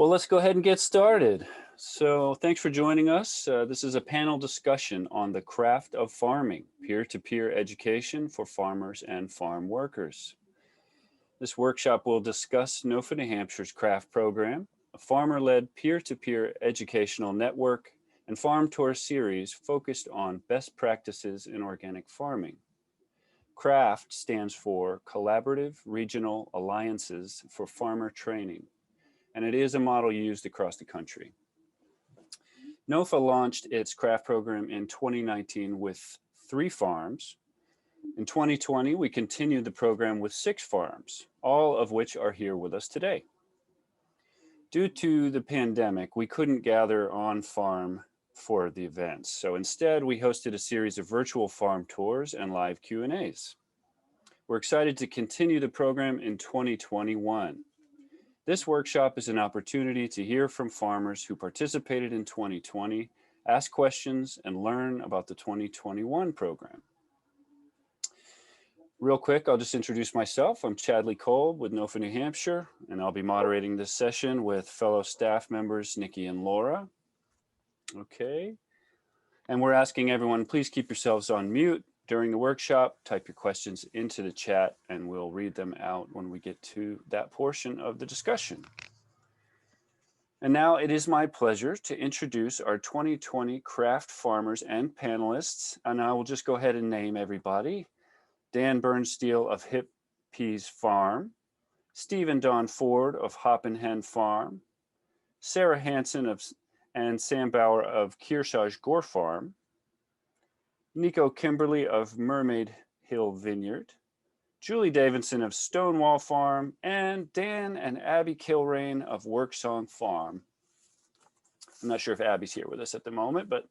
Well, let's go ahead and get started. So thanks for joining us. This is a panel discussion on the craft of farming, peer-to-peer education for farmers and farm workers. This workshop will discuss NOFA New Hampshire's craft program, a farmer-led peer-to-peer educational network, and farm tour series focused on best practices in organic farming. CRAFT stands for Collaborative Regional Alliances for Farmer Training, and it is a model used across the country. NOFA launched its craft program in 2019 with 3 farms. In 2020, we continued the program with 6 farms, all of which are here with us today. Due to the pandemic, we couldn't gather on farm for the events, so instead we hosted a series of virtual farm tours and live Q&As. We're excited to continue the program in 2021. This workshop is an opportunity to hear from farmers who participated in 2020, ask questions, and learn about the 2021 program. Real quick, I'll just introduce myself. I'm Chadley Kolb with NOFA New Hampshire, and I'll be moderating this session with fellow staff members, Nikki and Laura. Okay, and we're asking everyone, please keep yourselves on mute during the workshop. Type your questions into the chat and we'll read them out when we get to that portion of the discussion. And now it is my pleasure to introduce our 2020 craft farmers and panelists, and I will just go ahead and name everybody. Dan Birnstihl of Hip Peas Farm, Steve and Dawn Forde of Hop and Hen Farm, Sarah Hansen and Sam Bauer of Kearsarge Gore Farm, Nico Kimberly of Mermaid Hill Vineyard, Julie Davenson of Stonewall Farm, and Dan and Abby Kilrain of Worksong Farm. I'm not sure if Abby's here with us at the moment, but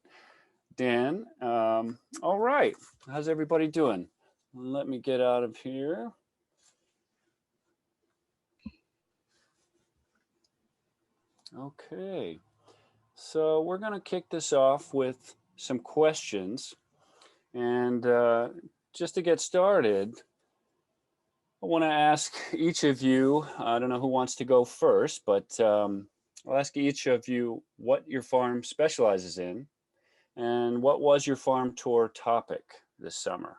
Dan, all right. How's everybody doing? Let me get out of here. Okay, so we're going to kick this off with some questions. And just to get started, I want to ask each of you, I don't know who wants to go first, but I'll ask each of you what your farm specializes in and what was your farm tour topic this summer.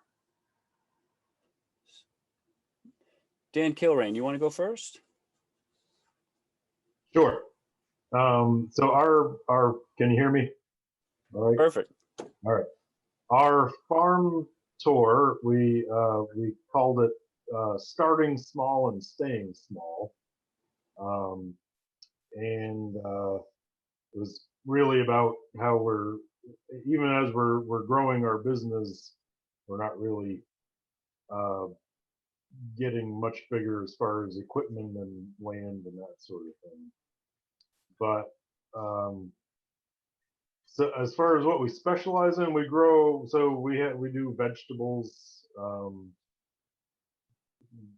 Dan Kilrain, you want to go first? Sure. So our can you hear me? All right. Perfect. All right. Our farm tour, we called it Starting Small and Staying Small. And it was really about how even as we're growing our business, we're not really getting much bigger as far as equipment and land and that sort of thing. But so as far as what we specialize in, we grow. So we do vegetables,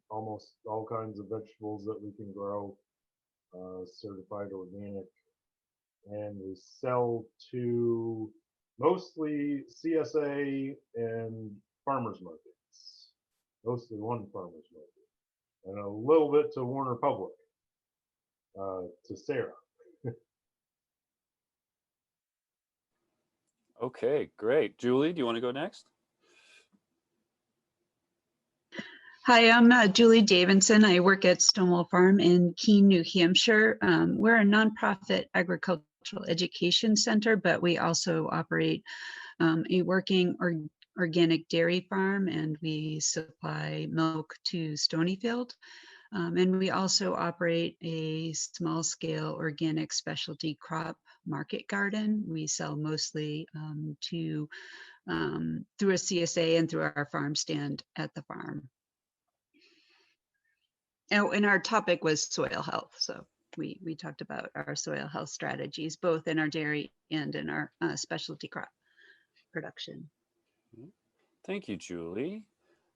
almost all kinds of vegetables that we can grow, certified organic, and we sell to mostly CSA and farmers markets, mostly one farmers market, and a little bit to Warner Public, to Sarah. Okay, great. Julie, do you want to go next? Hi, I'm Julie Davidson. I work at Stonewall Farm in Keene, New Hampshire. We're a nonprofit agricultural education center, but we also operate a working organic dairy farm, and we supply milk to Stonyfield. And we also operate a small-scale organic specialty crop market garden. We sell mostly through a CSA and through our farm stand at the farm. And our topic was soil health. So we talked about our soil health strategies, both in our dairy and in our specialty crop production. Thank you, Julie.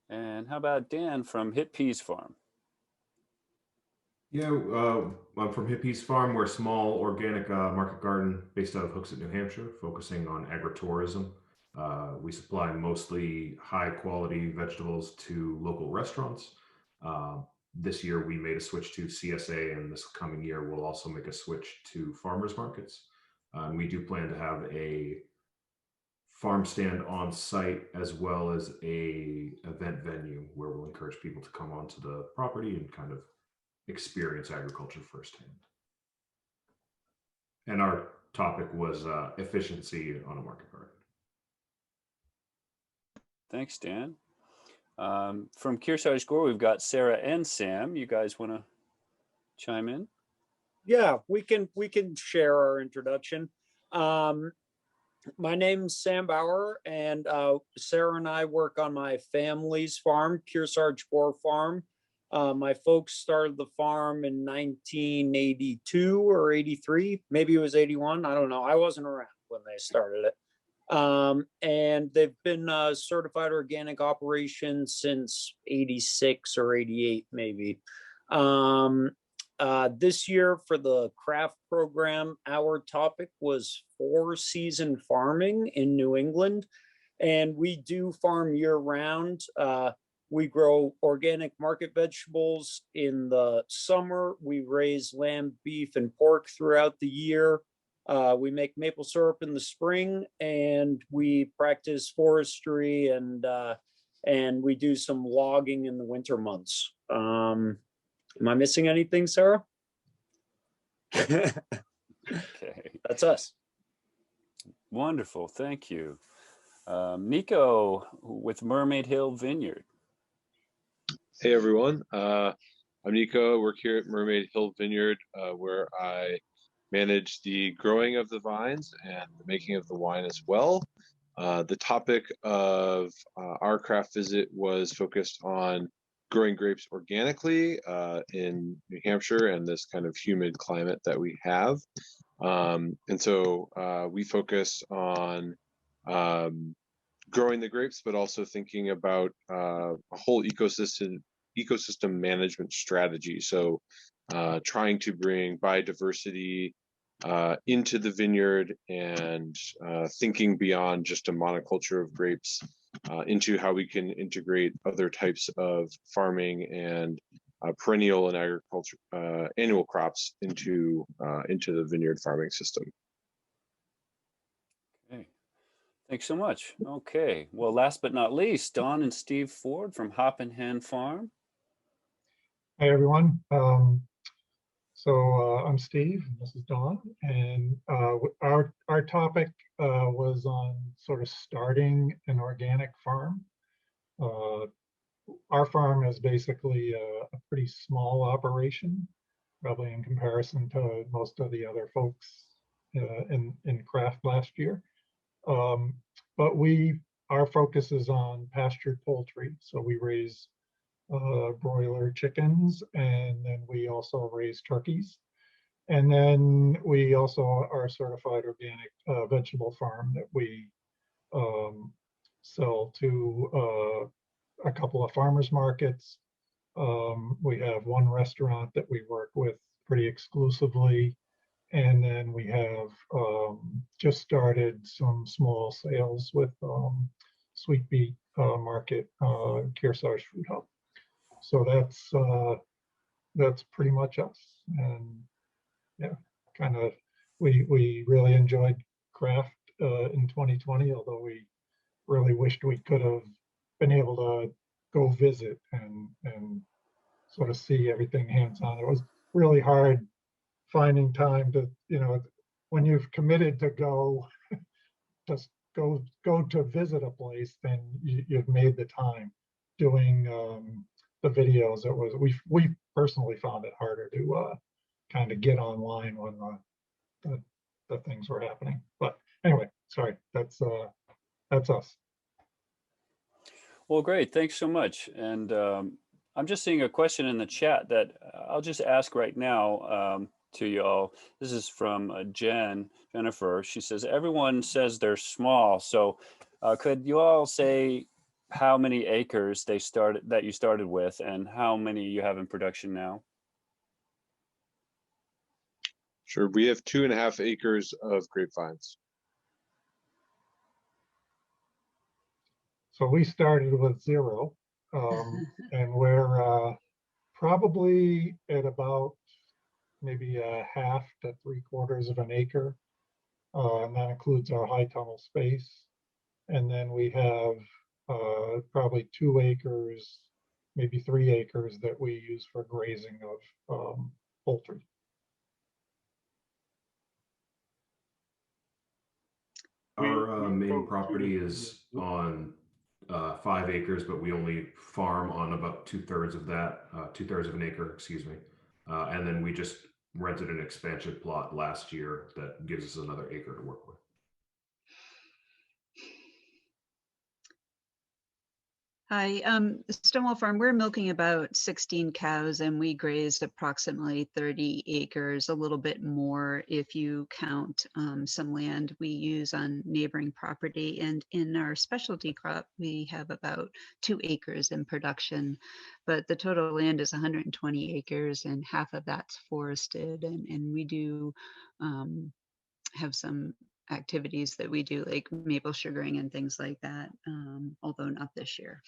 And how about Dan from Hip Peas Farm? Yeah, I'm from Hip Peas Farm. We're a small organic market garden based out of Hooksett, New Hampshire, focusing on agritourism. We supply mostly high quality vegetables to local restaurants. This year we made a switch to CSA, and this coming year we'll also make a switch to farmers markets. We do plan to have a farm stand on site as well as a event venue where we'll encourage people to come onto the property and kind of experience agriculture firsthand. And our topic was efficiency on a market garden. Thanks, Dan. From Kearsarge Gore, we've got Sarah and Sam. You guys want to chime in? Yeah, we can share our introduction. My name's Sam Bauer, and Sarah and I work on my family's farm, Kearsarge Gore Farm. My folks started the farm in 1982 or 83, maybe it was 81. I don't know. I wasn't around when they started it. And they've been certified organic operations since 86 or 88, maybe. This year for the craft program, our topic was 4-season farming in New England. And we do farm year round. We grow organic market vegetables in the summer. We raise lamb, beef, and pork throughout the year. We make maple syrup in the spring, and we practice forestry, and we do some logging in the winter months. Am I missing anything, Sarah? Okay. That's us. Wonderful. Thank you. Nico with Mermaid Hill Vineyard. Hey everyone, I'm Nico. I work here at Mermaid Hill Vineyard, where I manage the growing of the vines and the making of the wine as well. The topic of our craft visit was focused on growing grapes organically in New Hampshire and this kind of humid climate that we have. And so we focused on growing the grapes, but also thinking about a whole ecosystem management strategy. So trying to bring biodiversity into the vineyard and thinking beyond just a monoculture of grapes into how we can integrate other types of farming and perennial and agriculture annual crops into the vineyard farming system. Okay. Thanks so much. Okay. Well, last but not least, Don and Steve Forde from Hop and Hen Farm. Hi, everyone. I'm Steve, and this is Don, and our topic was on sort of starting an organic farm. Our farm is basically a pretty small operation, probably in comparison to most of the other folks in craft last year. But our focus is on pastured poultry, so we raise broiler chickens, and then we also raise turkeys. And then we also are a certified organic vegetable farm that we sell to a couple of farmers markets. We have one restaurant that we work with pretty exclusively. And then we have just started some small sales with Sweet Beet Market, Kearsarge Food Hub. So that's pretty much us. And yeah, kind of we really enjoyed craft in 2020, although we really wished we could have been able to go visit and sort of see everything hands-on. It was really hard finding time to, when you've committed to go, just go to visit a place, then you've made the time. Doing the videos, we personally found it harder to kind of get online when the things were happening. But anyway, sorry, that's us. Well, great. Thanks so much. And I'm just seeing a question in the chat that I'll just ask right now to you all. This is from Jennifer. She says, everyone says they're small. So could you all say how many acres you started with and how many you have in production now? Sure. We have 2.5 acres of grapevines. So we started with 0, and we're Probably at about maybe a half to 3/4 of an acre. And that includes our high tunnel space. And then we have probably 2 acres, maybe 3 acres that we use for grazing of poultry. Our main property is on 5 acres, but we only farm on about 2/3 of that, 2/3 of an acre, excuse me. And then we just rented an expansion plot last year that gives us another acre to work with. Hi, Stonewall Farm, we're milking about 16 cows and we graze approximately 30 acres, a little bit more if you count some land we use on neighboring property. And in our specialty crop, we have about 2 acres in production, but the total land is 120 acres and half of that's forested. And we do have some activities that we do like maple sugaring and things like that, although not this year.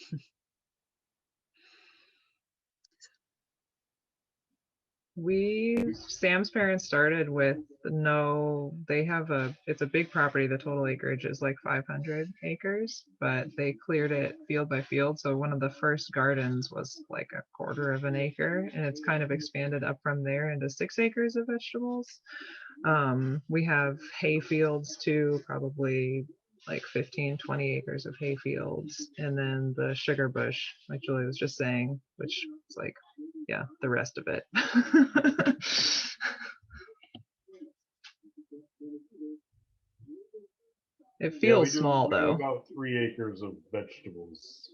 Sam's parents started with it's a big property. The total acreage is like 500 acres, but they cleared it field by field. So one of the first gardens was like 1/4 of an acre, and it's kind of expanded up from there into 6 acres of vegetables. We have hay fields too, probably like 15, 20 acres of hay fields. And then the sugar bush, like Julie was just saying, which is like, yeah, the rest of it. It feels small we do though. about 3 acres of vegetables.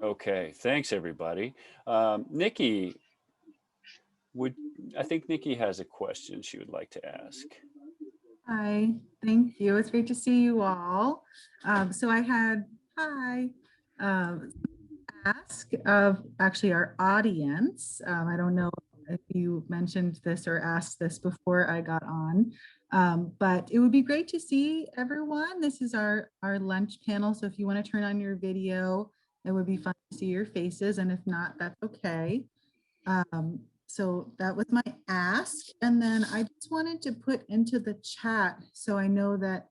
Okay, thanks everybody. Nikki, I think Nikki has a question she would like to ask. Hi, thank you. It's great to see you all. So I had, ask of actually our audience. I don't know if you mentioned this or asked this before I got on, but it would be great to see everyone. This is our lunch panel. So if you want to turn on your video, it would be fun to see your faces. And if not, that's okay. So that was my ask. And then I just wanted to put into the chat. So I know that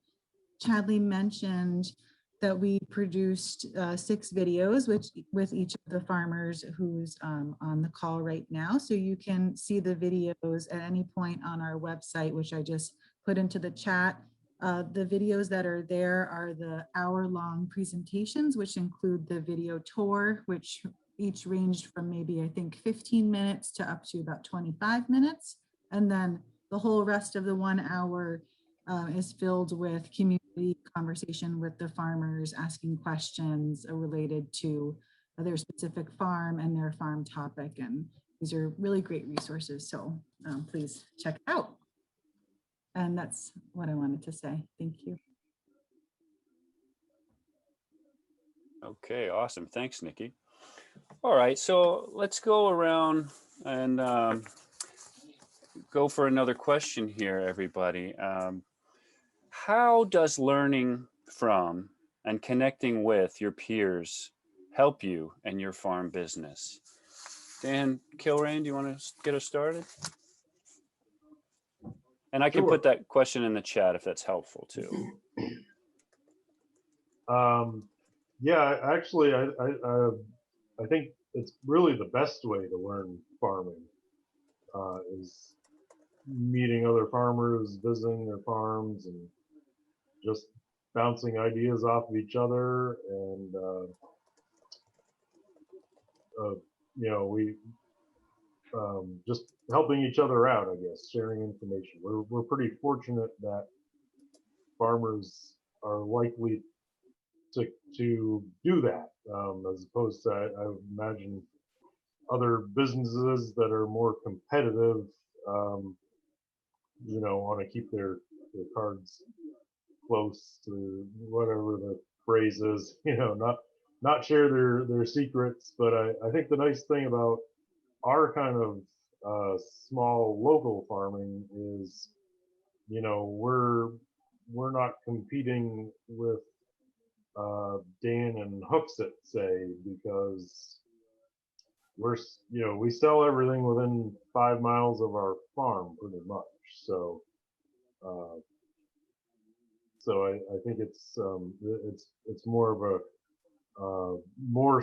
Chadley mentioned that we produced 6 videos with each of the farmers who's on the call right now. So you can see the videos at any point on our website, which I just put into the chat. The videos that are there are the hour-long presentations, which include the video tour, which each ranged from maybe, I think, 15 minutes to up to about 25 minutes. And then the whole rest of the 1 hour is filled with community conversation with the farmers, asking questions related to their specific farm and their farm topic. And these are really great resources. So please check it out. And that's what I wanted to say. Thank you. Okay, awesome. Thanks, Nikki. All right, so let's go around and go for another question here, everybody. How does learning from and connecting with your peers help you in your farm business? Dan Kilrain, do you want to get us started? And I can put that question in the chat if that's helpful too. Yeah, actually, I think it's really the best way to learn farming is meeting other farmers, visiting their farms, and just bouncing ideas off of each other. And you know, we just helping each other out, I guess, sharing information. We're pretty fortunate that farmers are likely to do that, as opposed to, I would imagine, other businesses that are more competitive, you know, want to keep their cards close to whatever the phrase is, you know, not share their secrets. But I think the nice thing about our kind of small local farming is you know, we're not competing with Dan and Hooksett, say, because you know, we sell everything within 5 miles of our farm pretty much. So I think it's more of a more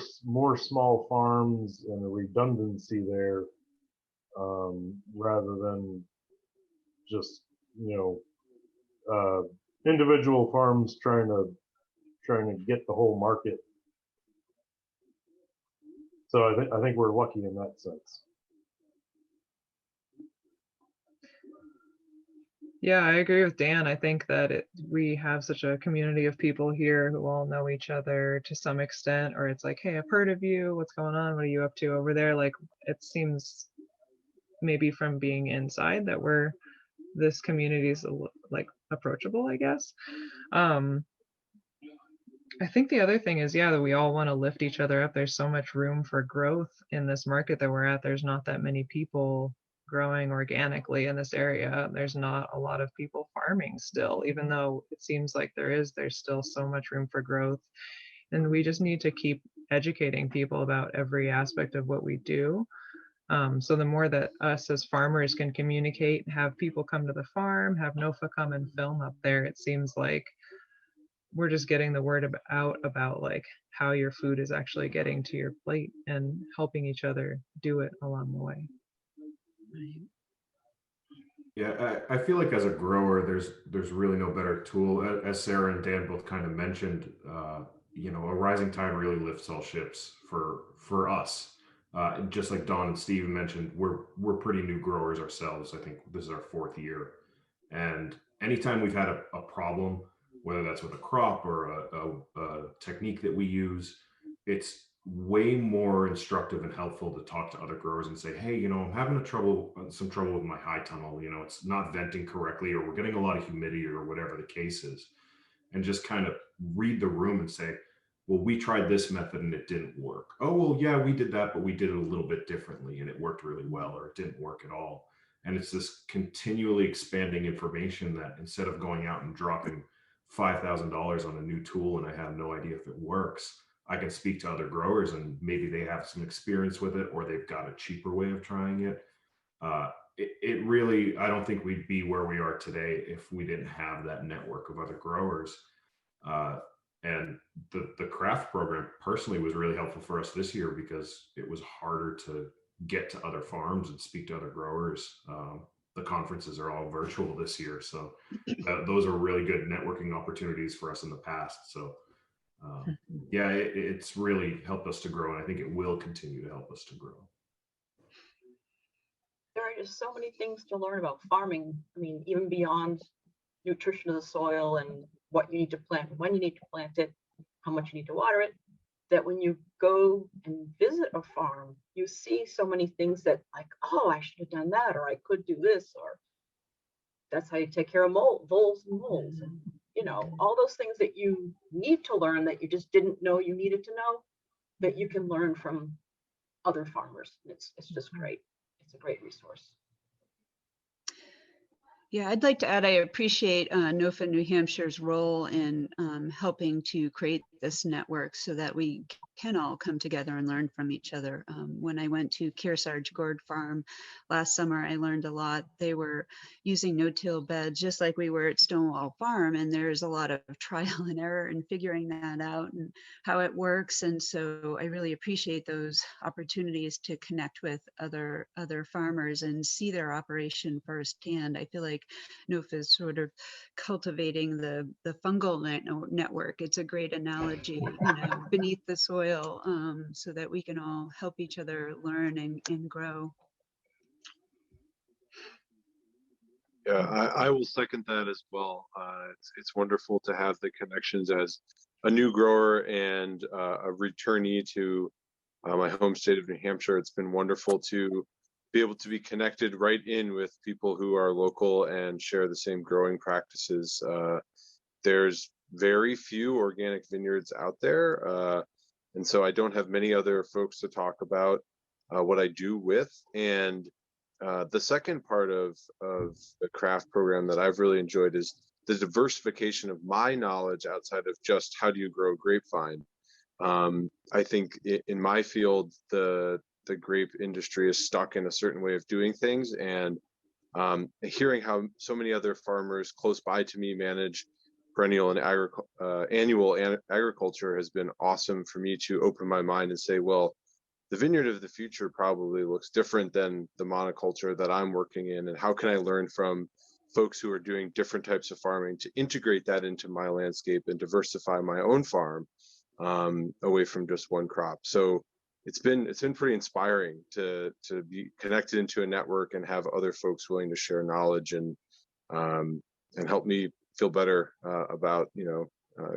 small farms and a redundancy there, rather than just, you know, individual farms trying to get the whole market. So I think we're lucky in that sense. Yeah, I agree with Dan. I think that we have such a community of people here who all know each other to some extent, or it's like, hey, I've heard of you. What's going on? What are you up to over there? Like, it seems maybe from being inside that this community is like approachable, I guess. I think the other thing is, yeah, that we all want to lift each other up. There's so much room for growth in this market that we're at. There's not that many people growing organically in this area. There's not a lot of people farming still, even though it seems like there's still so much room for growth. And we just need to keep educating people about every aspect of what we do. So the more that us as farmers can communicate, have people come to the farm, have NOFA come and film up there, it seems like we're just getting the word out about like how your food is actually getting to your plate and helping each other do it along the way. Yeah, I feel like as a grower, there's really no better tool. As Sarah and Dan both kind of mentioned, you know, a rising tide really lifts all ships for us. Just like Don and Steve mentioned, we're pretty new growers ourselves. I think this is our 4th year, and anytime we've had a problem, whether that's with a crop or a technique that we use, it's way more instructive and helpful to talk to other growers and say, hey, you know, I'm having some trouble with my high tunnel, you know, it's not venting correctly, or we're getting a lot of humidity, or whatever the case is, and just kind of read the room and say, well, we tried this method and it didn't work. Oh, well, yeah, we did that, but we did it a little bit differently and it worked really well, or it didn't work at all. And it's this continually expanding information that, instead of going out and dropping $5,000 on a new tool and I have no idea if it works, I can speak to other growers and maybe they have some experience with it, or they've got a cheaper way of trying it. It really, I don't think we'd be where we are today if we didn't have that network of other growers. And the craft program personally was really helpful for us this year, because it was harder to get to other farms and speak to other growers. The conferences are all virtual this year, so those are really good networking opportunities for us in the past. So yeah, it's really helped us to grow, and I think it will continue to help us to grow. There are just so many things to learn about farming. I mean, even beyond nutrition of the soil and what you need to plant, when you need to plant it, how much you need to water it, that when you go and visit a farm, you see so many things that, like, oh, I should have done that, or I could do this, or that's how you take care of voles and moles, and you know, all those things that you need to learn that you just didn't know you needed to know, that you can learn from other farmers. It's just great. It's a great resource. Yeah, I'd like to add, I appreciate NOFA New Hampshire's role in helping to create this network so that we can all come together and learn from each other. When I went to Kearsarge Gourd Farm last summer, I learned a lot. They were using no-till beds just like we were at Stonewall Farm, and there's a lot of trial and error in figuring that out and how it works. And so I really appreciate those opportunities to connect with other farmers and see their operation firsthand. I feel like NOFA is sort of cultivating the fungal network. It's a great analogy, you know, beneath the soil, so that we can all help each other learn and grow. Yeah, I will second that as well. It's wonderful to have the connections as a new grower and a returnee to my home state of New Hampshire. It's been wonderful to be able to be connected right in with people who are local and share the same growing practices. There's very few organic vineyards out there, and so I don't have many other folks to talk about what I do with. And The second part of the craft program that I've really enjoyed is the diversification of my knowledge outside of just how do you grow grapevine. I think in my field, the grape industry is stuck in a certain way of doing things, and hearing how so many other farmers close by to me manage perennial and annual agriculture has been awesome for me to open my mind and say, well, the vineyard of the future probably looks different than the monoculture that I'm working in, and how can I learn from folks who are doing different types of farming to integrate that into my landscape and diversify my own farm away from just one crop. So it's been pretty inspiring to be connected into a network and have other folks willing to share knowledge and help me feel better about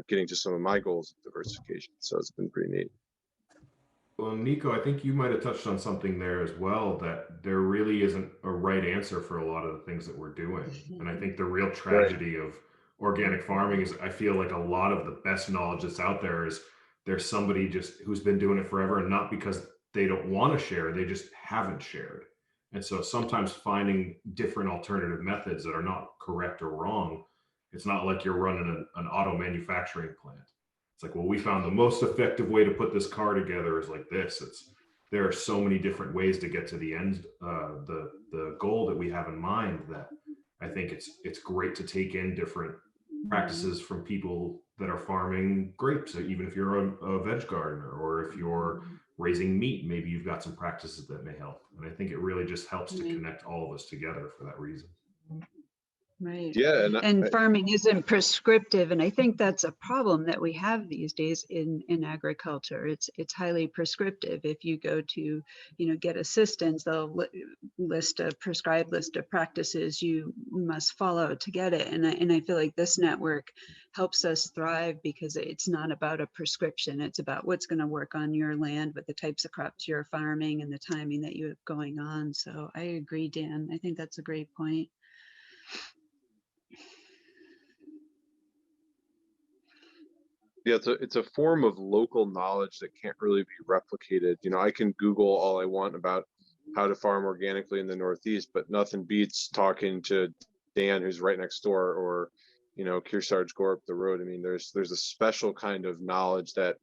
getting to some of my goals of diversification. So it's been pretty neat. Well, Nico, I think you might have touched on something there as well, that there really isn't a right answer for a lot of the things that we're doing. And I think the real tragedy of organic farming is I feel like a lot of the best knowledge that's out there is there's somebody just who's been doing it forever, and not because they don't want to share, they just haven't shared. And so sometimes finding different alternative methods that are not correct or wrong, it's not like you're running an auto manufacturing plant. It's like, well, we found the most effective way to put this car together is like this. There are so many different ways to get to the end, the goal that we have in mind, that I think it's great to take in different practices from people that are farming grapes. So even if you're a veg gardener, or if you're raising meat, maybe you've got some practices that may help. And I think it really just helps to connect all of us together for that reason. Right. Yeah, and farming isn't prescriptive, and I think that's a problem that we have these days in agriculture. It's highly prescriptive. If you go to get assistance, they'll list a prescribed list of practices you must follow to get it. And I feel like this network helps us thrive because it's not about a prescription. It's about what's going to work on your land with the types of crops you're farming and the timing that you have going on. So I agree, Dan. I think that's a great point. Yeah, it's a form of local knowledge that can't really be replicated. I can Google all I want about how to farm organically in the Northeast, but nothing beats talking to Dan, who's right next door, or Kearsarge, Gore up the road. I mean, there's a special kind of knowledge that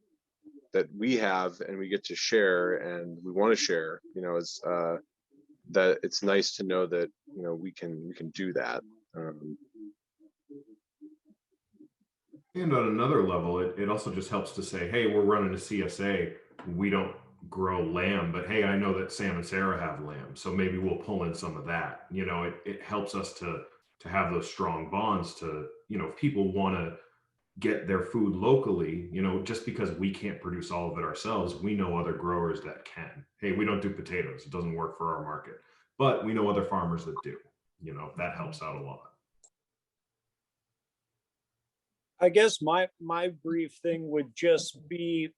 we have and we get to share, and we want to share. It's that it's nice to know that we can do that. And on another level, it also just helps to say, hey, we're running a CSA. We don't grow lamb, but hey, I know that Sam and Sarah have lamb, so maybe we'll pull in some of that. It helps us to have those strong bonds to, if people want to get their food locally, just because we can't produce all of it ourselves, we know other growers that can. Hey, we don't do potatoes. It doesn't work for our market, but we know other farmers that do. That helps out a lot. I guess my brief thing would just be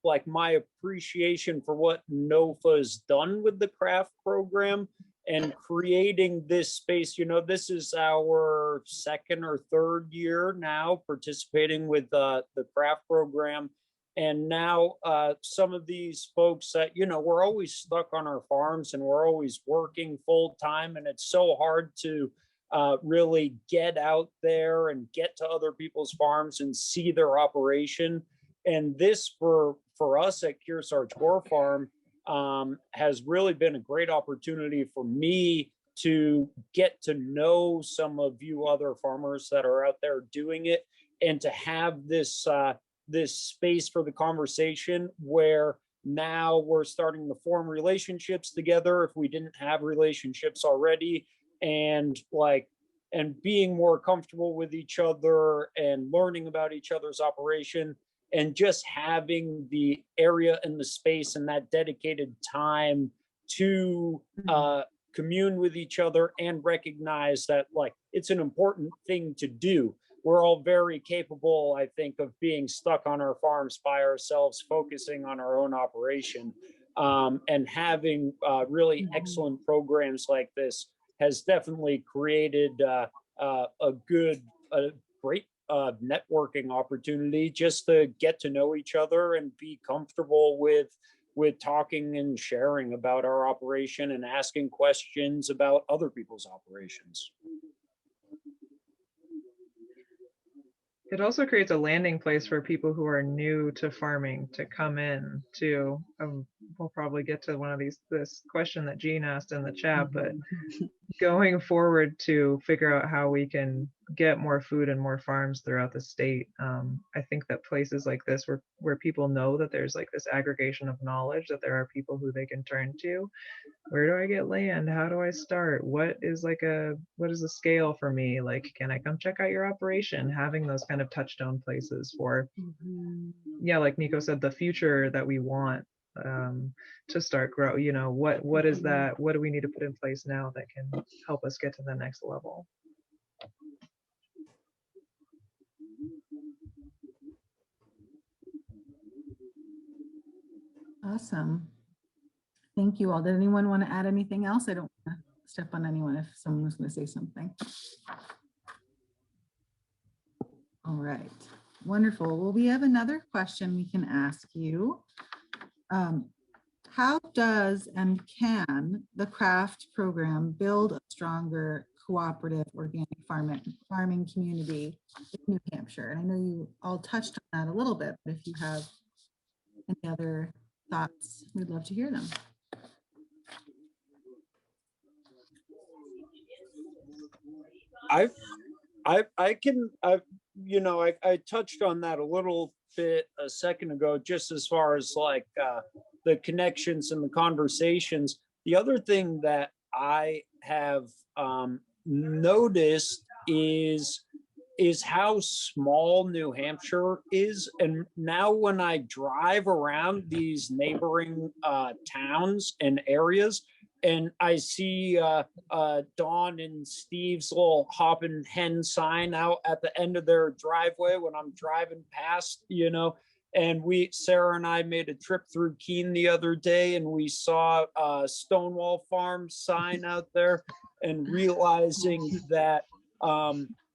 like my appreciation for what NOFA has done with the craft program and creating this space. This is our second or third year now participating with the craft program. And now some of these folks that, we're always stuck on our farms and we're always working full time, and it's so hard to really get out there and get to other people's farms and see their operation. And this for us at Kearsarge Gore Farm has really been a great opportunity for me to get to know some of you other farmers that are out there doing it, and to have this this space for the conversation where now we're starting to form relationships together if we didn't have relationships already, and being more comfortable with each other and learning about each other's operation, and just having the area and the space and that dedicated time to commune with each other and recognize that it's an important thing to do. We're all very capable, I think, of being stuck on our farms by ourselves, focusing on our own operation, and having really excellent programs like this has definitely created a great networking opportunity just to get to know each other and be comfortable with with talking and sharing about our operation and asking questions about other people's operations. It also creates a landing place for people who are new to farming to come in to. We'll probably get to one of this question that Jean asked in the chat, but going forward to figure out how we can get more food and more farms throughout the state. I think that places like this where people know that there's like this aggregation of knowledge, that there are people who they can turn to. Where do I get land? How do I start? What is the scale for me? Like, can I come check out your operation? Having those kind of touchstone places for, yeah, like Nico said, the future that we want to start grow. You know, what is that? What do we need to put in place now that can help us get to the next level? Awesome. Thank you all. Did anyone want to add anything else? I don't want to step on anyone if someone was going to say something. All right. Wonderful. Well, we have another question we can ask you. How does and can the CRAFT program build a stronger cooperative organic farming community in New Hampshire? And I know you all touched on that a little bit, but if you have any other thoughts, we'd love to hear them. I touched on that a little bit a second ago, just as far as like the connections and the conversations. The other thing that I have noticed is how small New Hampshire is. And now when I drive around these neighboring towns and areas, and I see Dawn and Steve's little hoppin' hen sign out at the end of their driveway when I'm driving past, you know, and Sarah and I made a trip through Keene the other day, and we saw Stonewall Farm sign out there, and realizing that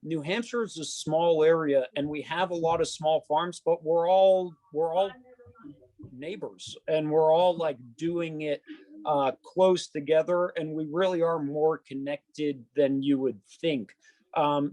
New Hampshire is a small area and we have a lot of small farms, but we're all neighbors, and we're all like doing it close together, and we really are more connected than you would think.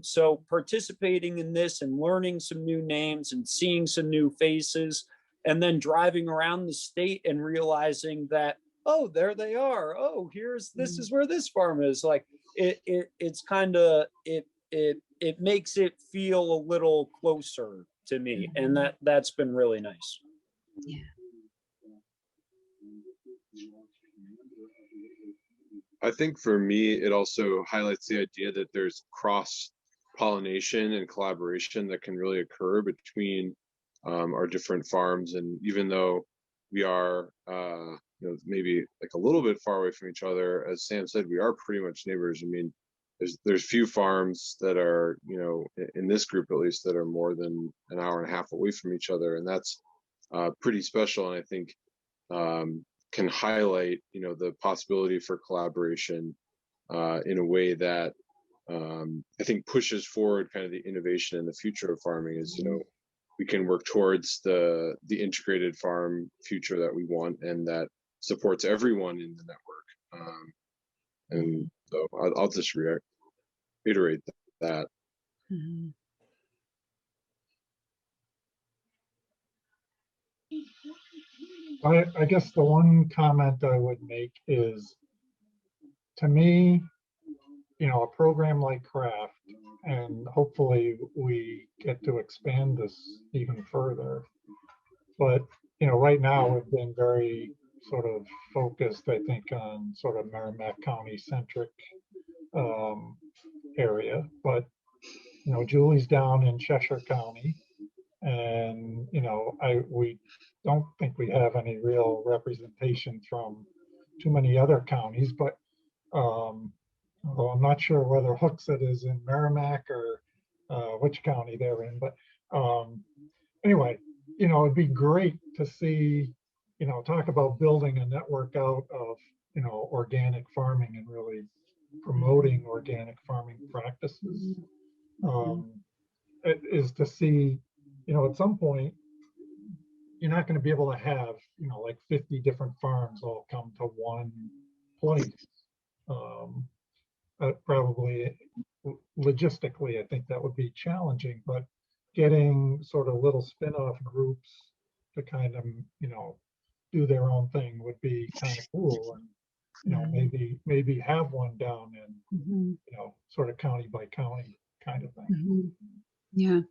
So participating in this and learning some new names and seeing some new faces, and then driving around the state and realizing that, oh, there they are. Oh, this is where this farm is. Like it's kind of, it makes it feel a little closer to me, and that's been really nice. Yeah. I think for me, it also highlights the idea that there's cross-pollination and collaboration that can really occur between our different farms. And even though we are, maybe like a little bit far away from each other, as Sam said, we are pretty much neighbors. I mean, there's few farms that are, in this group at least, that are more than an hour and a half away from each other, and that's pretty special. And I think can highlight, the possibility for collaboration in a way that I think pushes forward kind of the innovation in the future of farming. Is we can work towards the integrated farm future that we want, and that supports everyone in the network. And so I'll just reiterate that. Mm-hmm. I guess the one comment I would make is, to me, a program like CRAFT, and hopefully we get to expand this even further. But, right now we've been very sort of focused, I think, on sort of Merrimack County centric area. But, Julie's down in Cheshire County, and, we don't think we have any real representation from too many other counties, but although I'm not sure whether Hooksett is in Merrimack or which county they're in, but anyway, it'd be great to see, talk about building a network out of, organic farming and really promoting organic farming practices. It is to see, at some point, you're not going to be able to have, like 50 different farms all come to one place. Probably logistically, I think that would be challenging, but getting sort of little spin-off groups to kind of, do their own thing would be kind of cool. And, maybe have one down in, sort of county by county kind of thing. Yeah.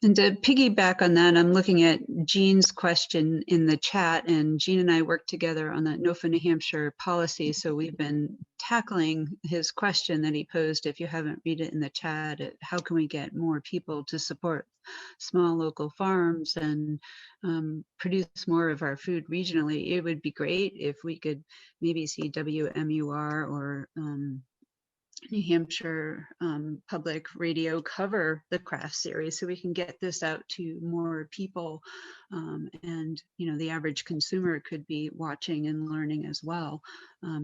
And to piggyback on that, I'm looking at Jean's question in the chat, and Jean and I work together on the NOFA New Hampshire policy. So we've been tackling his question that he posed. If you haven't read it in the chat, how can we get more people to support small local farms and produce more of our food regionally? It would be great if we could maybe see WMUR or New Hampshire Public Radio cover the craft series so we can get this out to more people, and the average consumer could be watching and learning as well,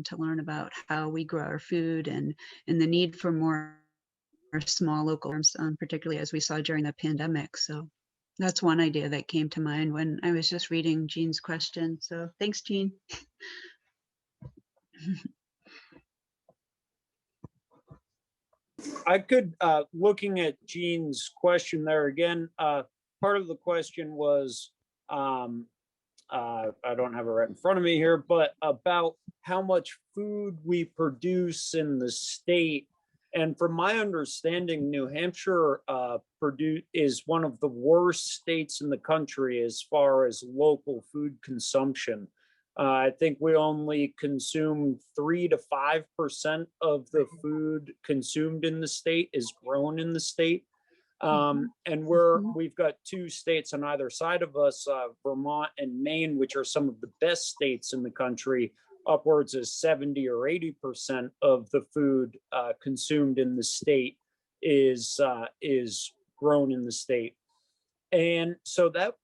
to learn about how we grow our food and the need for more small local farms, particularly as we saw during the pandemic. So that's one idea that came to mind when I was just reading Jean's question. So thanks, Jean. I could, looking at Jean's question there again, part of the question was, I don't have it right in front of me here, but about how much food we produce in the state. And from my understanding, New Hampshire is one of the worst states in the country as far as local food consumption. I think we only consume 3 to 5% of the food consumed in the state is grown in the state. And we've got 2 states on either side of us, Vermont and Maine, which are some of the best states in the country. Upwards of 70 or 80% of the food consumed in the state is grown in the state. And so that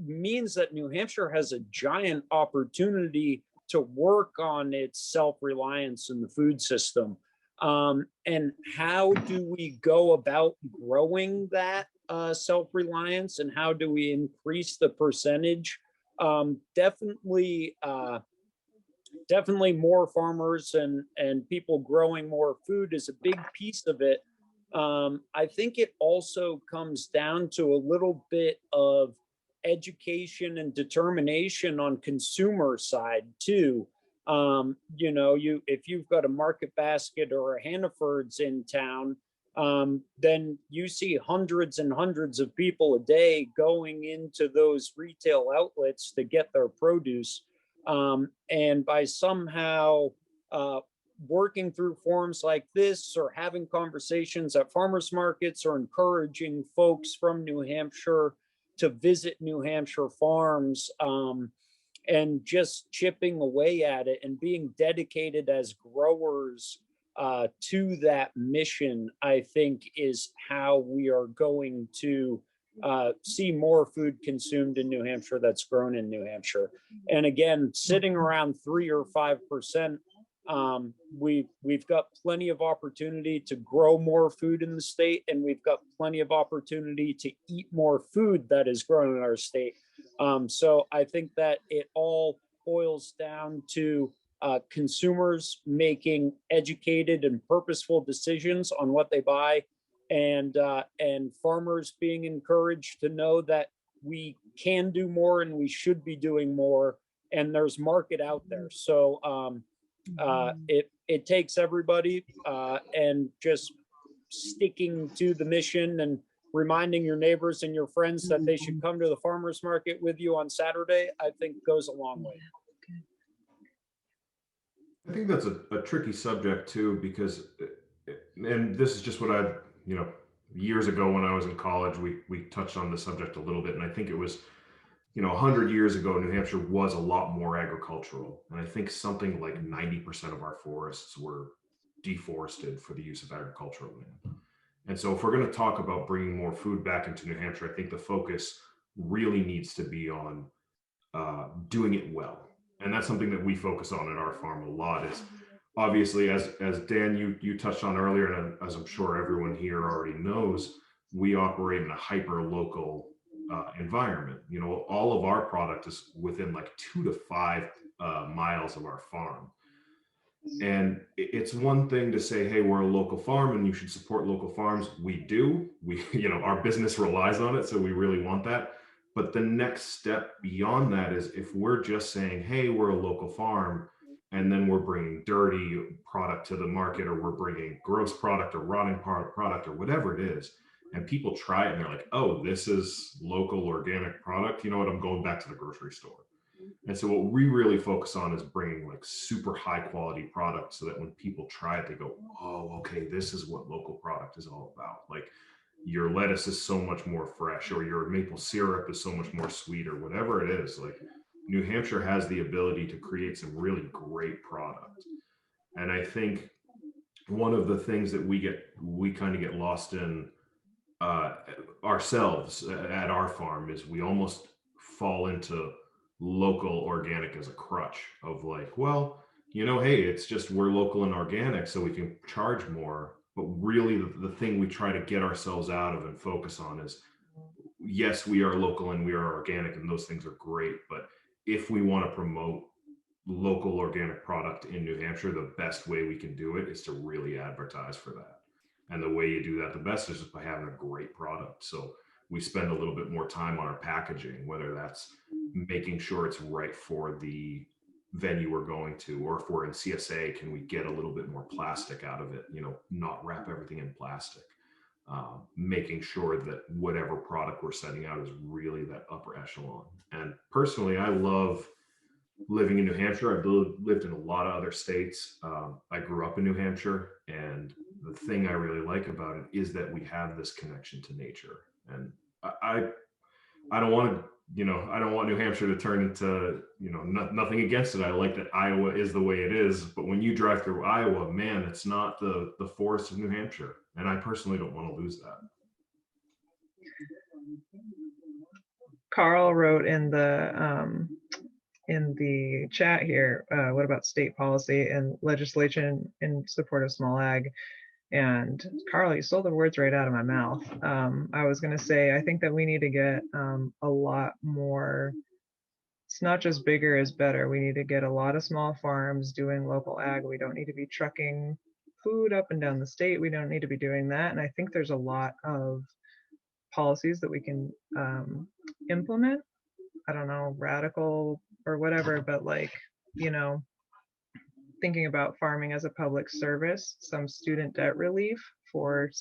means that New Hampshire has a giant opportunity to work on its self-reliance in the food system. And how do we go about growing that self-reliance, and how do we increase the percentage? Definitely more farmers and people growing more food is a big piece of it. I think it also comes down to a little bit of education and determination on consumer side too. If you've got a Market Basket or a Hannaford's in town, then you see hundreds and hundreds of people a day going into those retail outlets to get their produce. And by somehow working through forums like this, or having conversations at farmers markets, or encouraging folks from New Hampshire to visit New Hampshire farms, and just chipping away at it and being dedicated as growers to that mission, I think is how we are going to see more food consumed in New Hampshire that's grown in New Hampshire. And again, sitting around 3 or 5%, we've got plenty of opportunity to grow more food in the state, and we've got plenty of opportunity to eat more food that is grown in our state. So I think that it all boils down to consumers making educated and purposeful decisions on what they buy, and farmers being encouraged to know that we can do more and we should be doing more, and there's market out there. So it takes everybody, and just sticking to the mission and reminding your neighbors and your friends that they should come to the farmers market with you on Saturday, I think goes a long way. I think that's a tricky subject too, because, and this is just what I've, years ago when I was in college, we touched on the subject a little bit, and I think it was, 100 years ago, New Hampshire was a lot more agricultural. And I think something like 90% of our forests were deforested for the use of agricultural land. And so if we're going to talk about bringing more food back into New Hampshire, I think the focus really needs to be on doing it well. And that's something that we focus on at our farm a lot. Is obviously, as Dan, you touched on earlier, and as I'm sure everyone here already knows, we operate in a hyper-local environment. You know, all of our product is within like 2 to 5 miles of our farm. And it's one thing to say, hey, we're a local farm and you should support local farms. We do. We, you know, our business relies on it, so we really want that. But the next step beyond that is if we're just saying, hey, we're a local farm, and then we're bringing dirty product to the market, or we're bringing gross product or rotting product or whatever it is, and people try it and they're like, oh, this is local organic product. You know what? I'm going back to the grocery store. And so what we really focus on is bringing like super high quality products so that when people try it, they go, oh, okay, this is what local product is all about. Like your lettuce is so much more fresh, or your maple syrup is so much more sweet, or whatever it is. Like New Hampshire has the ability to create some really great product. And I think one of the things that we kind of get lost in ourselves at our farm is we almost fall into local organic as a crutch of like, well, you know, hey, it's just we're local and organic, so we can charge more. But really the thing we try to get ourselves out of and focus on is, yes, we are local and we are organic, and those things are great. But if we want to promote local organic product in New Hampshire, the best way we can do it is to really advertise for that. And the way you do that the best is just by having a great product. So we spend a little bit more time on our packaging, whether that's making sure it's right for the venue we're going to, or if we're in CSA, can we get a little bit more plastic out of it, you know, not wrap everything in plastic. Making sure that whatever product we're sending out is really that upper echelon. And personally, I love living in New Hampshire. I've lived in a lot of other states. I grew up in New Hampshire, and the thing I really like about it is that we have this connection to nature. And I don't want to, you know, I don't want New Hampshire to turn into, you know, nothing against it. I like that Iowa is the way it is, but when you drive through Iowa, man, it's not the forest of New Hampshire. And I personally don't want to lose that. Carl wrote in the chat here, what about state policy and legislation in support of small ag? And Carl, you stole the words right out of my mouth. I was going to say, I think that we need to get a lot more. It's not just bigger is better. We need to get a lot of small farms doing local ag. We don't need to be trucking food up and down the state. We don't need to be doing that. And I think there's a lot of policies that we can implement. I don't know, radical or whatever, but like, you know, thinking about farming as a public service, some student debt relief for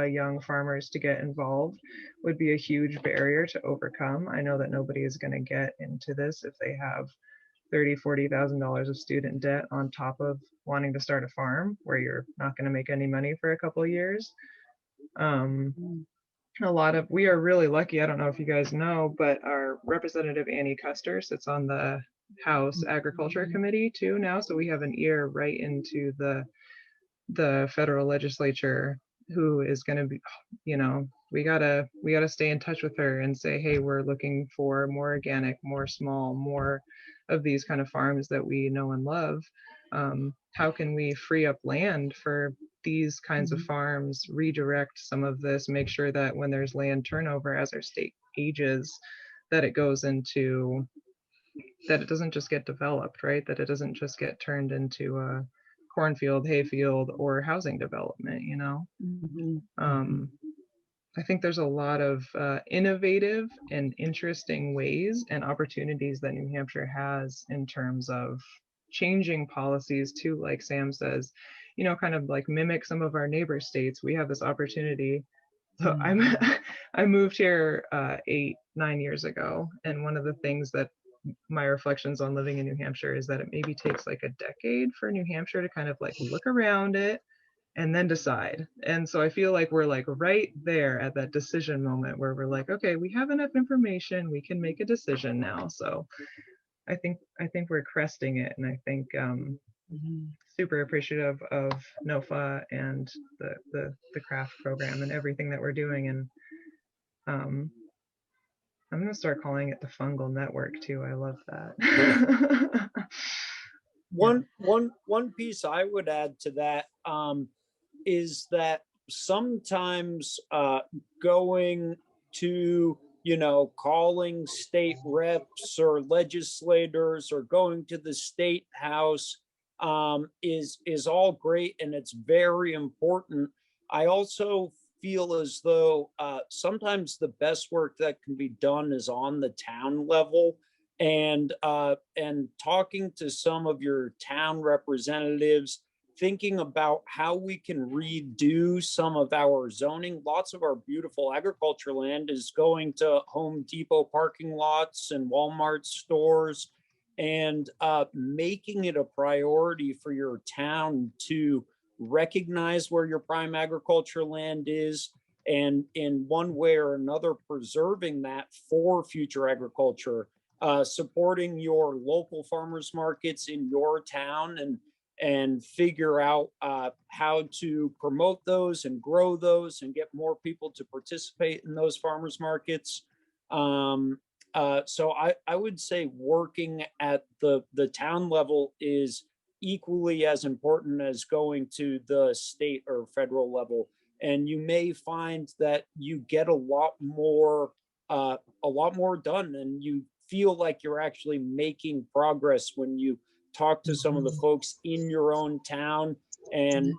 young farmers to get involved would be a huge barrier to overcome. I know that nobody is going to get into this if they have $30,000-$40,000 of student debt on top of wanting to start a farm where you're not going to make any money for a couple of years. We are really lucky. I don't know if you guys know, but our representative Annie Custer sits on the House Agriculture Committee too now, so we have an ear right into the federal legislature, who is going to be, you know, we gotta stay in touch with her and say, hey, we're looking for more organic, more small, more of these kind of farms that we know and love. How can we free up land for these kinds of farms, redirect some of this, make sure that when there's land turnover as our state ages, that it goes into, that it doesn't just get developed, right? That it doesn't just get turned into a cornfield, hayfield, or housing development, you know? I think there's a lot of innovative and interesting ways and opportunities that New Hampshire has in terms of changing policies to, like Sam says, you know, kind of like mimic some of our neighbor states. We have this opportunity. So I moved here 8-9 years ago, and one of the things that my reflections on living in New Hampshire is that it maybe takes like a decade for New Hampshire to kind of like look around it and then decide. And so I feel like we're like right there at that decision moment where we're like, okay, we have enough information, we can make a decision now. So I think we're cresting it, and I think super appreciative of NOFA and the craft program and everything that we're doing. And I'm going to start calling it the fungal network too. I love that. One piece I would add to that is that sometimes going to you know, calling state reps or legislators or going to the state house is all great, and it's very important. I also feel as though sometimes the best work that can be done is on the town level, and talking to some of your town representatives, thinking about how we can redo some of our zoning. Lots of our beautiful agriculture land is going to Home Depot parking lots and Walmart stores, and making it a priority for your town to recognize where your prime agriculture land is, and in one way or another preserving that for future agriculture, supporting your local farmers markets in your town, and figure out how to promote those and grow those and get more people to participate in those farmers markets. So I would say working at the town level is equally as important as going to the state or federal level. And you may find that you get a lot more done, and you feel like you're actually making progress when you talk to some of the folks in your own town and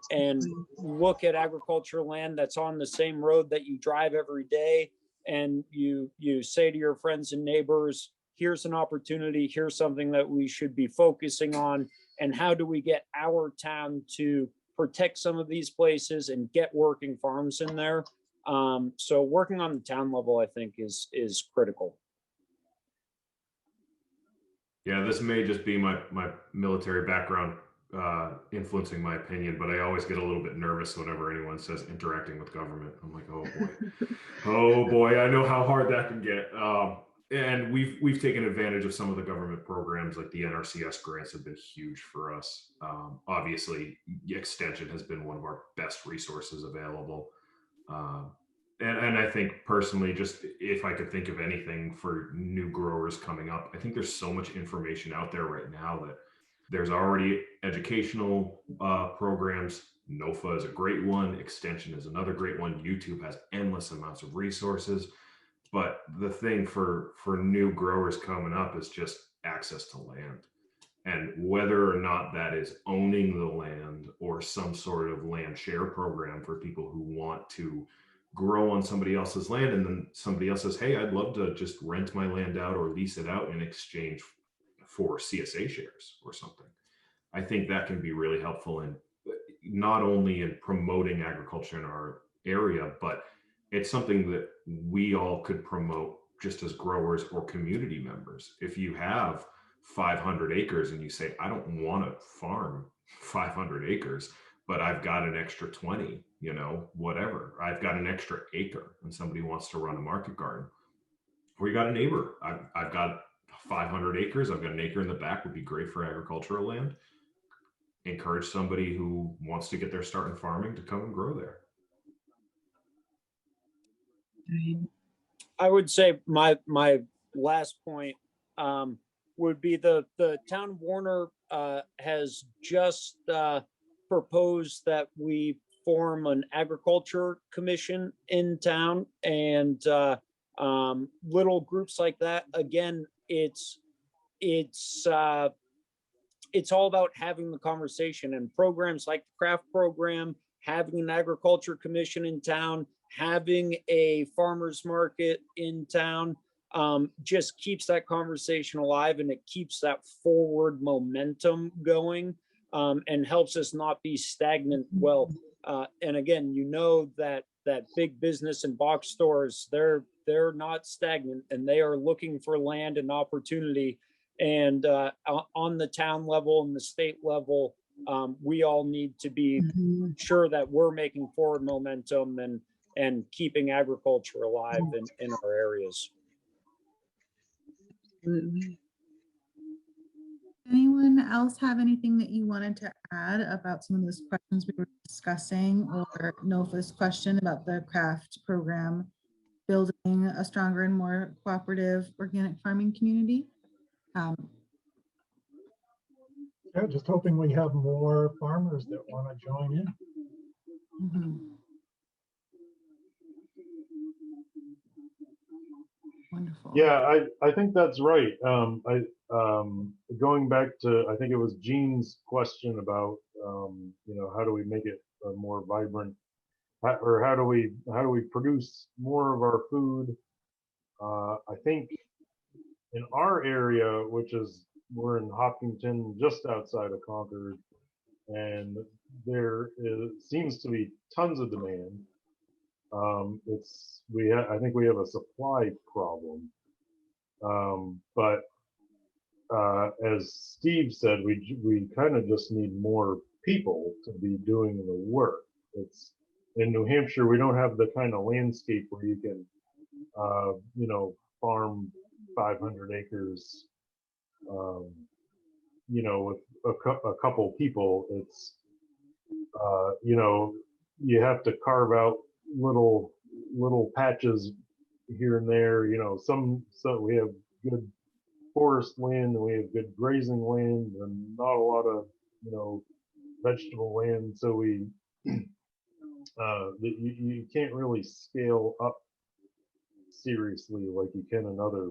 look at agricultural land that's on the same road that you drive every day, and you say to your friends and neighbors, here's an opportunity, here's something that we should be focusing on, and how do we get our town to protect some of these places and get working farms in there. So working on the town level, I think, is critical. Yeah, this may just be my military background influencing my opinion, but I always get a little bit nervous whenever anyone says interacting with government. I'm like, oh boy, oh boy, I know how hard that can get. And we've taken advantage of some of the government programs, like the NRCS grants have been huge for us. Obviously, extension has been one of our best resources available. And I think personally, just if I could think of anything for new growers coming up, I think there's so much information out there right now that there's already educational programs. NOFA is a great one. Extension is another great one. YouTube has endless amounts of resources. But the thing for new growers coming up is just access to land. And whether or not that is owning the land or some sort of land share program for people who want to grow on somebody else's land, and then somebody else says, hey, I'd love to just rent my land out or lease it out in exchange for CSA shares or something. I think that can be really helpful in not only in promoting agriculture in our area, but it's something that we all could promote just as growers or community members. If you have 500 acres and you say, I don't want to farm 500 acres, but I've got an extra 20, you know, whatever. I've got an extra acre and somebody wants to run a market garden. Or you got a neighbor. I've got 500 acres. I've got an acre in the back, would be great for agricultural land. Encourage somebody who wants to get their start in farming to come and grow there. I would say my last point would be the town of Warner has just proposed that we form an agriculture commission in town, and little groups like that. Again, it's all about having the conversation, and programs like the craft program, having an agriculture commission in town, having a farmers market in town, just keeps that conversation alive, and it keeps that forward momentum going, and helps us not be stagnant. Well, and again, you know that big business and box stores, they're not stagnant, and they are looking for land and opportunity. And on the town level and the state level, we all need to be sure that we're making forward momentum and keeping agriculture alive in our areas. Anyone else have anything that you wanted to add about some of those questions we were discussing, or NOFA's question about the craft program building a stronger and more cooperative organic farming community? Yeah, just hoping we have more farmers that want to join in. Wonderful. Yeah, I think that's right. Going back to, I think it was Jean's question about, how do we make it a more vibrant, or how do we produce more of our food? I think in our area, which is, we're in Hopkinton, just outside of Concord, and seems to be tons of demand. I think we have a supply problem. But as Steve said, we kind of just need more people to be doing the work. It's in New Hampshire, we don't have the kind of landscape where you can, farm 500 acres, with a couple people. It's, you have to carve out little patches here and there. So we have good forest land and we have good grazing land and not a lot of vegetable land. So you can't really scale up seriously like you can in other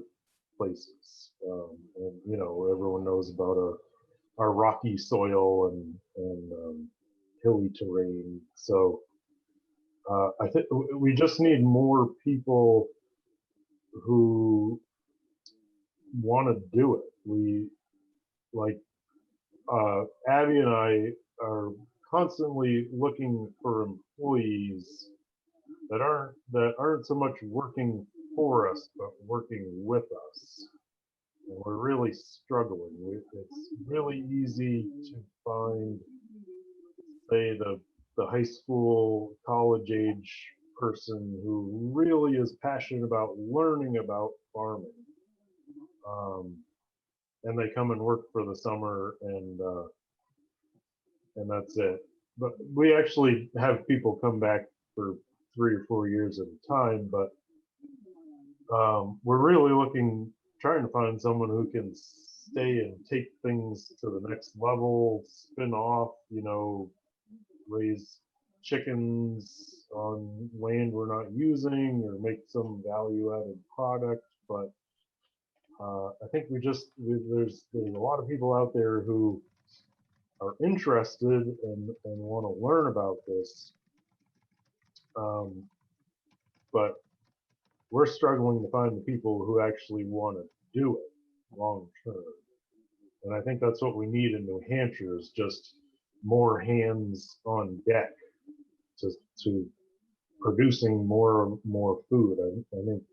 places. And everyone knows about our rocky soil and hilly terrain. So I think we just need more people who want to do it. We, like, Abby and I are constantly looking for employees that aren't so much working for us, but working with us. And we're really struggling. It's really easy to find, say, the high school, college age person who really is passionate about learning about farming. And they come and work for the summer, and that's it. But we actually have people come back for 3 or 4 years at a time. But we're really trying to find someone who can stay and take things to the next level, spin off, raise chickens on land we're not using, or make some value-added product. But I think there's a lot of people out there who are interested and want to learn about this, but we're struggling to find the people who actually want to do it long term. And I think that's what we need in New Hampshire, is just more hands on deck to producing more food. I think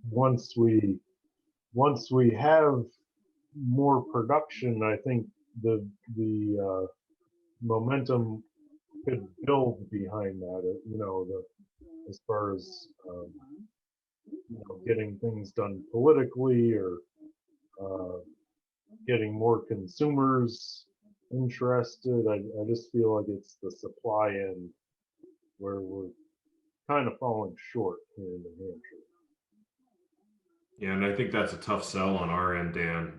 once we have more production, I think the momentum could build behind that. As far as getting things done politically, or getting more consumers interested. I just feel like it's the supply end where we're kind of falling short here in New Hampshire. Yeah, and I think that's a tough sell on our end, Dan.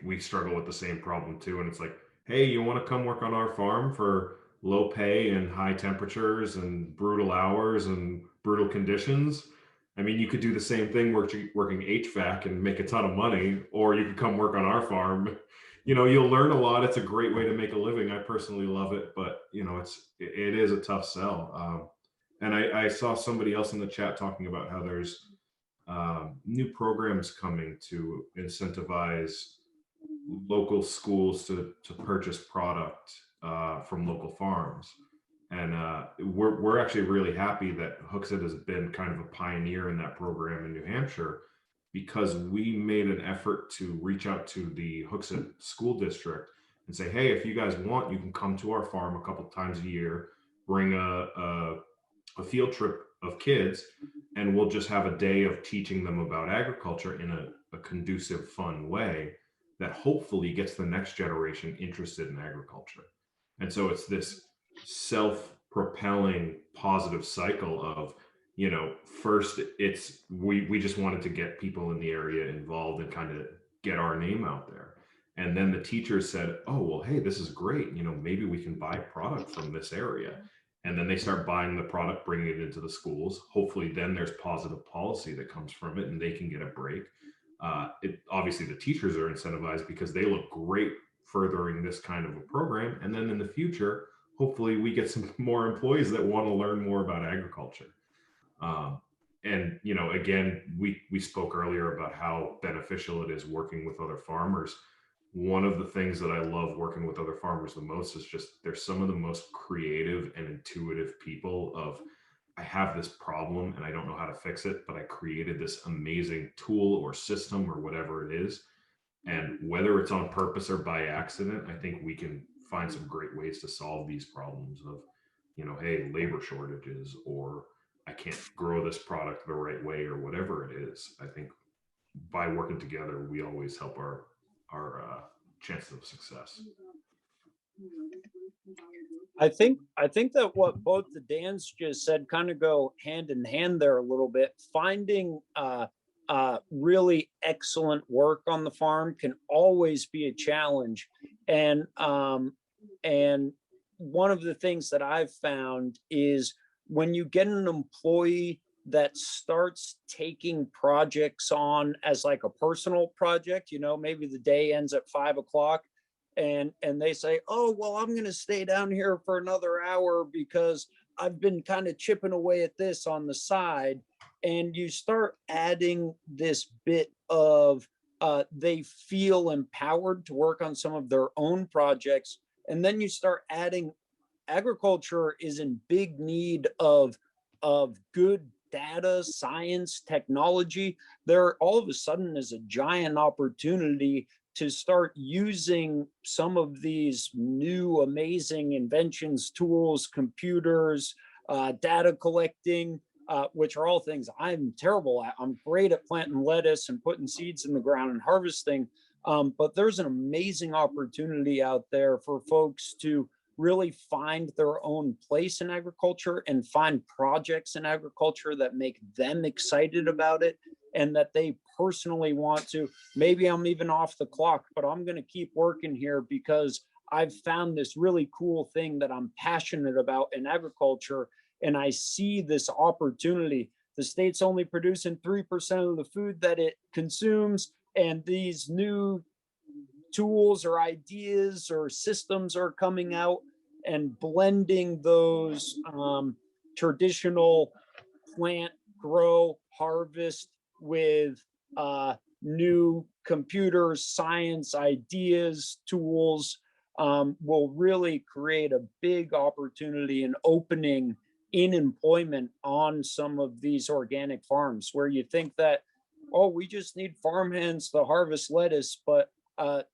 We struggle with the same problem too, and it's like, hey, you want to come work on our farm for low pay and high temperatures and brutal hours and brutal conditions? I mean, you could do the same thing working HVAC and make a ton of money, or you could come work on our farm. You'll learn a lot. It's a great way to make a living. I personally love it, but it is a tough sell. And I saw somebody else in the chat talking about how there's new programs coming to incentivize local schools to purchase product from local farms. And we're actually really happy that Hooksett has been kind of a pioneer in that program in New Hampshire, because we made an effort to reach out to the Hooksett school district and say, hey, if you guys want, you can come to our farm a couple times a year, bring a field trip of kids, and we'll just have a day of teaching them about agriculture in a conducive, fun way that hopefully gets the next generation interested in agriculture. And so it's this self-propelling positive cycle of, first we just wanted to get people in the area involved and kind of get our name out there. And then the teachers said, oh, well, hey, this is great. Maybe we can buy product from this area. and then they start buying the product, bringing it into the schools. Hopefully then there's positive policy that comes from it and they can get a break. Obviously the teachers are incentivized because they look great furthering this kind of a program. And then in the future, hopefully we get some more employees that want to learn more about agriculture. And, you know, again, we spoke earlier about how beneficial it is working with other farmers. One of the things that I love working with other farmers the most is just they're some of the most creative and intuitive people of, I have this problem and I don't know how to fix it, but I created this amazing tool or system or whatever it is. And whether it's on purpose or by accident, I think we can find some great ways to solve these problems of, you know, hey, labor shortages, or I can't grow this product the right way, or whatever it is. I think by working together, we always help our chances of success. I think that what both the Dans just said kind of go hand in hand there a little bit. Finding really excellent work on the farm can always be a challenge, and one of the things that I've found is when you get an employee that starts taking projects on as like a personal project, you know, maybe the day ends at 5 o'clock and they say, oh, well, I'm going to stay down here for another hour because I've been kind of chipping away at this on the side. And you start adding this bit of they feel empowered to work on some of their own projects. And then you start adding agriculture is in big need of good data, science, technology. There all of a sudden is a giant opportunity to start using some of these new amazing inventions, tools, computers, data collecting, which are all things I'm terrible at. I'm great at planting lettuce and putting seeds in the ground and harvesting. But there's an amazing opportunity out there for folks to really find their own place in agriculture and find projects in agriculture that make them excited about it and that they personally want to. Maybe I'm even off the clock, but I'm going to keep working here because I've found this really cool thing that I'm passionate about in agriculture. And I see this opportunity. The state's only producing 3% of the food that it consumes. And these new tools or ideas or systems are coming out, and blending those traditional plant, grow, harvest with new computer science ideas, tools, will really create a big opportunity and opening in employment on some of these organic farms where you think that, oh, we just need farmhands to harvest lettuce, but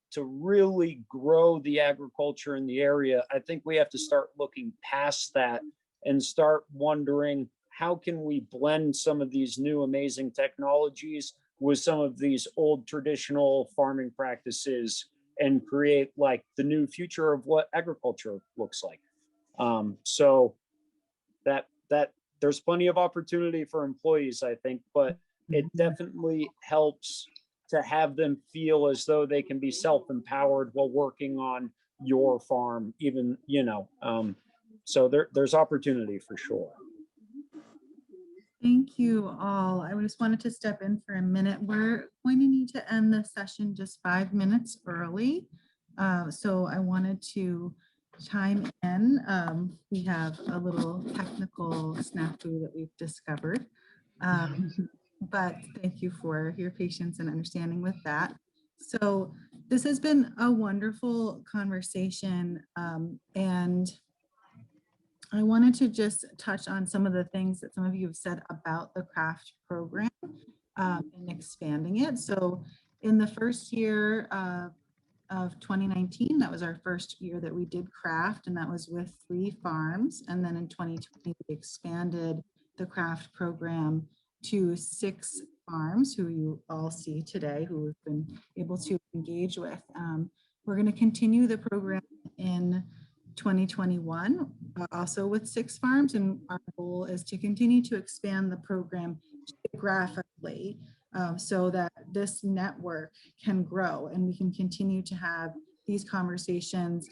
to really grow the agriculture in the area, I think we have to start looking past that and start wondering, how can we blend some of these new amazing technologies with some of these old traditional farming practices and create like the new future of what agriculture looks like. So that there's plenty of opportunity for employees, I think, but it definitely helps to have them feel as though they can be self-empowered while working on your farm, even, you know, so there's opportunity for sure. Thank you all. I just wanted to step in for a minute. We're going to need to end the session just 5 minutes early. So I wanted to chime in. We have a little technical snafu that we've discovered. But thank you for your patience and understanding with that. So this has been a wonderful conversation, and I wanted to just touch on some of the things that some of you have said about the craft program and expanding it. So in the first year of 2019, that was our first year that we did craft, and that was with 3 farms. And then in 2020, we expanded the craft program to 6 farms who you all see today, who we've been able to engage with. We're going to continue the program in 2021, also with 6 farms, and our goal is to continue to expand the program geographically so that this network can grow and we can continue to have these conversations,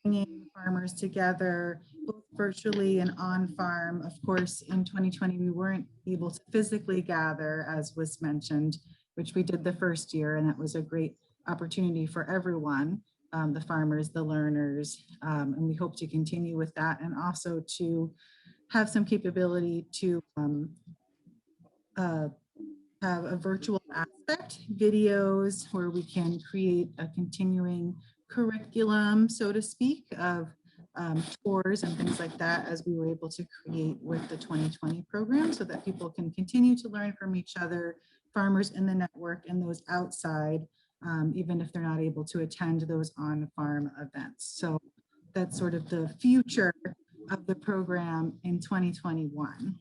bringing farmers together, both virtually and on farm. Of course, in 2020, we weren't able to physically gather, as was mentioned, which we did the first year, and that was a great opportunity for everyone, the farmers, the learners, and we hope to continue with that, and also to have some capability to have a virtual aspect, videos where we can create a continuing curriculum, so to speak, of tours and things like that, as we were able to create with the 2020 program, so that people can continue to learn from each other, farmers in the network and those outside, even if they're not able to attend those on-farm events. So that's sort of the future of the program in 2021.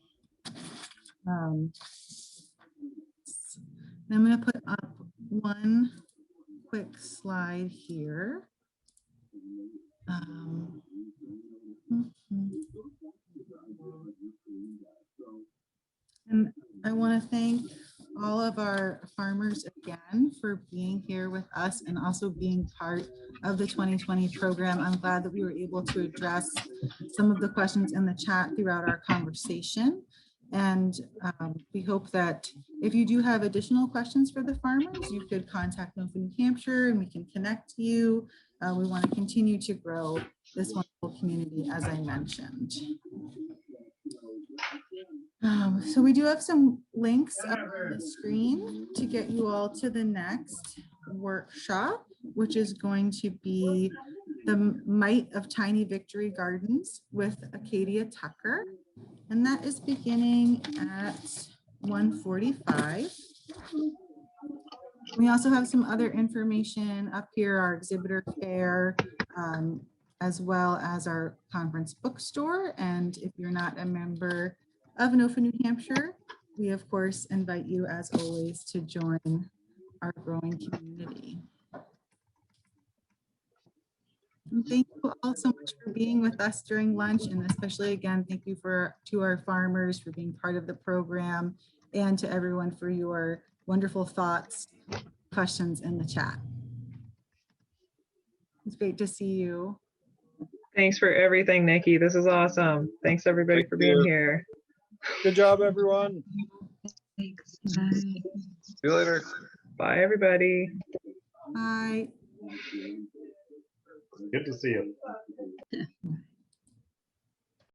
I'm going to put up one quick slide here. And I want to thank all of our farmers again for being here with us and also being part of the 2020 program. I'm glad that we were able to address some of the questions in the chat throughout our conversation. And we hope that if you do have additional questions for the farmers, you could contact NOFA New Hampshire and we can connect you. We want to continue to grow this wonderful community, as I mentioned. So we do have some links up on the screen to get you all to the next workshop, which is going to be the Might of Tiny Victory Gardens with Acadia Tucker. And that is beginning at 1:45. We also have some other information up here, our exhibitor fair, as well as our conference bookstore. And if you're not a member of NOFA New Hampshire, we of course invite you, as always, to join our growing community. And thank you all so much for being with us during lunch, and especially again, thank you to our farmers for being part of the program, and to everyone for your wonderful thoughts, questions in the chat. It's great to see you. Thanks for everything, Nikki. This is awesome. Thanks everybody for being here. Good job, everyone. Thanks. Bye. See you later. Bye, everybody. Bye. Good to see you.